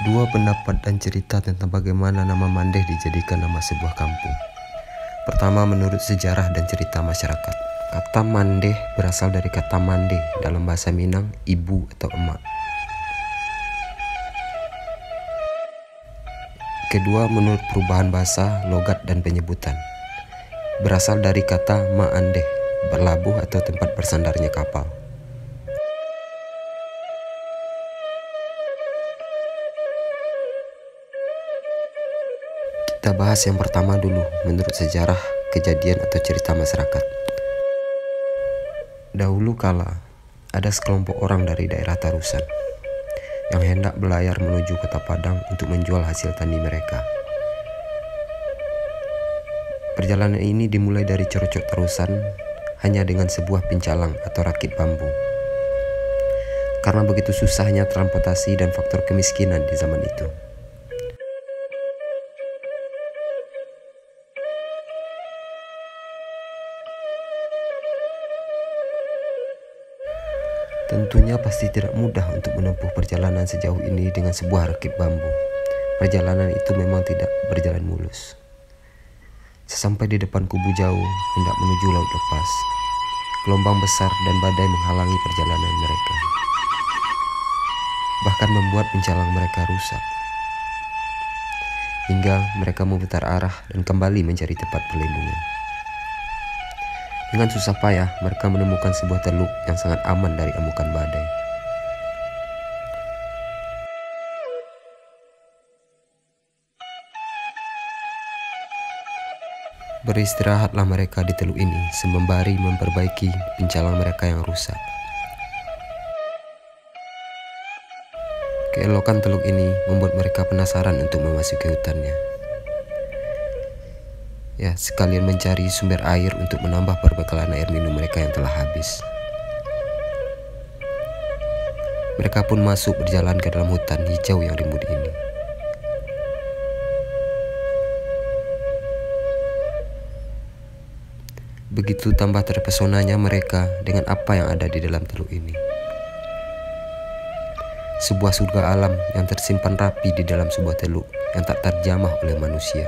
Dua pendapat dan cerita tentang bagaimana nama Mandeh dijadikan nama sebuah kampung. Pertama, menurut sejarah dan cerita masyarakat. Kata Mandeh berasal dari kata mande dalam bahasa Minang, ibu atau emak. Kedua, menurut perubahan bahasa, logat dan penyebutan. Berasal dari kata ma'andeh, berlabuh atau tempat bersandarnya kapal. Kita bahas yang pertama dulu, menurut sejarah, kejadian atau cerita masyarakat. Dahulu kala, ada sekelompok orang dari daerah Tarusan yang hendak berlayar menuju kota Padang untuk menjual hasil tani mereka. Perjalanan ini dimulai dari Corocok Tarusan hanya dengan sebuah pincalang atau rakit bambu. Karena begitu susahnya transportasi dan faktor kemiskinan di zaman itu. Tentunya pasti tidak mudah untuk menempuh perjalanan sejauh ini dengan sebuah rakit bambu. Perjalanan itu memang tidak berjalan mulus. Sesampai di depan kubu jauh, hendak menuju laut lepas, gelombang besar dan badai menghalangi perjalanan mereka. Bahkan membuat pincalang mereka rusak. Hingga mereka memutar arah dan kembali mencari tempat perlindungan. Dengan susah payah, mereka menemukan sebuah teluk yang sangat aman dari amukan badai. Beristirahatlah mereka di teluk ini sembari memperbaiki pincalang mereka yang rusak. Keelokan teluk ini membuat mereka penasaran untuk memasuki hutannya. Ya, sekalian mencari sumber air untuk menambah perbekalan air minum mereka yang telah habis. Mereka pun masuk berjalan ke dalam hutan hijau yang rimbun ini. Begitu tambah terpesonanya mereka dengan apa yang ada di dalam teluk ini. Sebuah surga alam yang tersimpan rapi di dalam sebuah teluk yang tak terjamah oleh manusia.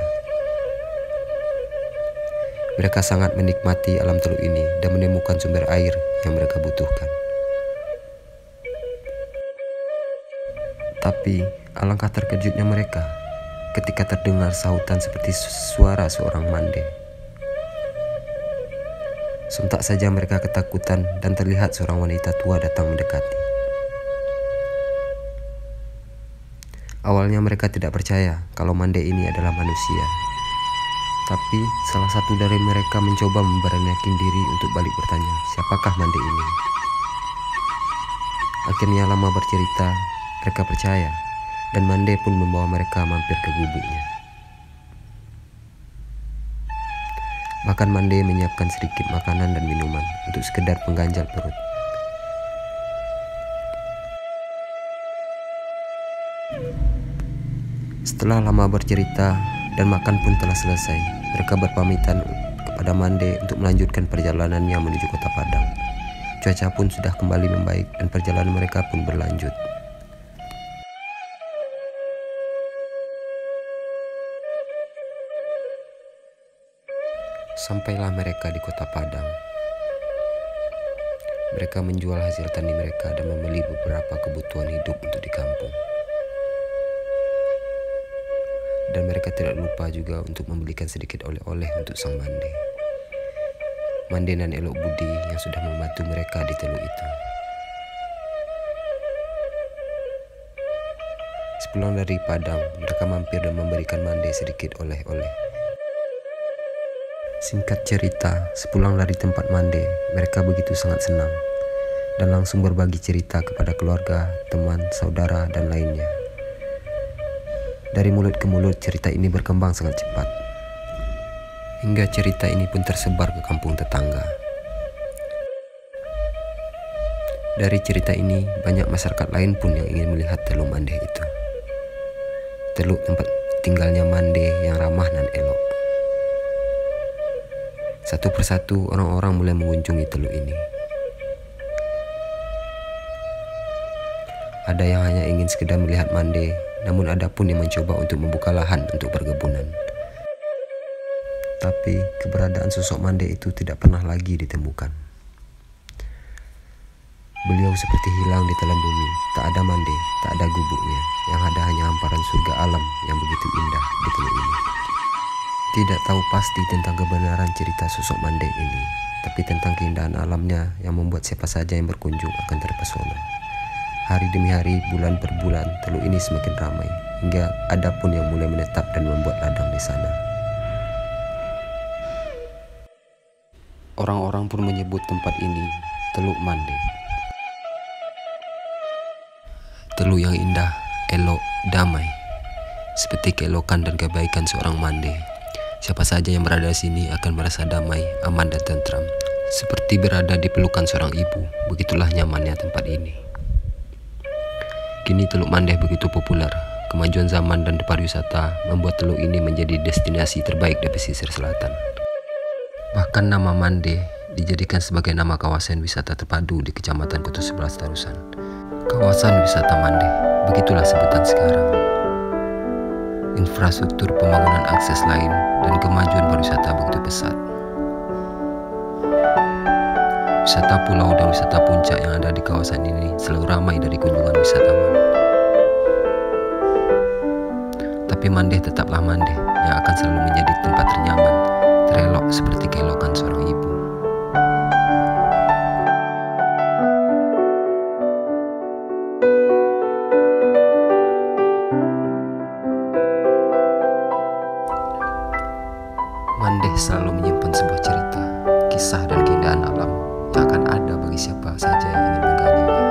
Mereka sangat menikmati alam teluk ini dan menemukan sumber air yang mereka butuhkan. Tapi alangkah terkejutnya mereka ketika terdengar sahutan seperti suara seorang mande. Sontak saja mereka ketakutan dan terlihat seorang wanita tua datang mendekati. Awalnya mereka tidak percaya kalau mande ini adalah manusia. Tapi salah satu dari mereka mencoba memberanikan diri untuk balik bertanya, siapakah mande ini? Akhirnya lama bercerita, mereka percaya, dan mande pun membawa mereka mampir ke gubuknya. Bahkan mande menyiapkan sedikit makanan dan minuman untuk sekedar pengganjal perut. Setelah lama bercerita dan makan pun telah selesai, mereka berpamitan kepada mande untuk melanjutkan perjalanannya menuju kota Padang. Cuaca pun sudah kembali membaik dan perjalanan mereka pun berlanjut. Sampailah mereka di kota Padang. Mereka menjual hasil tani mereka dan membeli beberapa kebutuhan hidup untuk di kampung. Dan mereka tidak lupa juga untuk membelikan sedikit oleh-oleh untuk sang mande. Mande dan elok budi yang sudah membantu mereka di teluk itu. Sepulang dari Padang, mereka mampir dan memberikan mande sedikit oleh-oleh. Singkat cerita, sepulang dari tempat mande, mereka begitu sangat senang dan langsung berbagi cerita kepada keluarga, teman, saudara, dan lainnya. Dari mulut ke mulut, cerita ini berkembang sangat cepat. Hingga cerita ini pun tersebar ke kampung tetangga. Dari cerita ini, banyak masyarakat lain pun yang ingin melihat teluk mande itu. Teluk tempat tinggalnya mande yang ramah dan elok. Satu persatu orang-orang mulai mengunjungi teluk ini. Ada yang hanya ingin sekedar melihat mande namun ada pun yang mencoba untuk membuka lahan untuk perkebunan. Tapi keberadaan sosok Mande itu tidak pernah lagi ditemukan. Beliau seperti hilang di telan bumi. Tak ada Mande, tak ada gubuknya. Yang ada hanya hamparan surga alam yang begitu indah di teluk ini. Tidak tahu pasti tentang kebenaran cerita sosok Mande ini, tapi tentang keindahan alamnya yang membuat siapa saja yang berkunjung akan terpesona. Hari demi hari, bulan per bulan, teluk ini semakin ramai, hingga ada pun yang mulai menetap dan membuat ladang di sana. Orang-orang pun menyebut tempat ini Teluk Mande. Teluk yang indah, elok, damai, seperti keelokan dan kebaikan seorang Mande. Siapa saja yang berada di sini akan merasa damai, aman dan tentram, seperti berada di pelukan seorang ibu. Begitulah nyamannya tempat ini. Kini Teluk Mande begitu populer. Kemajuan zaman dan pariwisata membuat teluk ini menjadi destinasi terbaik di pesisir selatan. Bahkan nama Mande dijadikan sebagai nama kawasan wisata terpadu di Kecamatan Kota 11 Tarusan. Kawasan wisata Mande, begitulah sebutan sekarang. Infrastruktur pembangunan akses lain dan kemajuan pariwisata begitu pesat. Wisata pulau dan wisata puncak yang ada di kawasan ini selalu ramai dari kunjungan wisatawan. Tapi Mande tetaplah Mande yang akan selalu menjadi tempat ternyaman, terelok seperti keelokan seorang ibu. Mande selalu menyimpan sebuah cerita, kisah dan keindahan alam yang akan ada bagi siapa saja yang ingin menggalinya.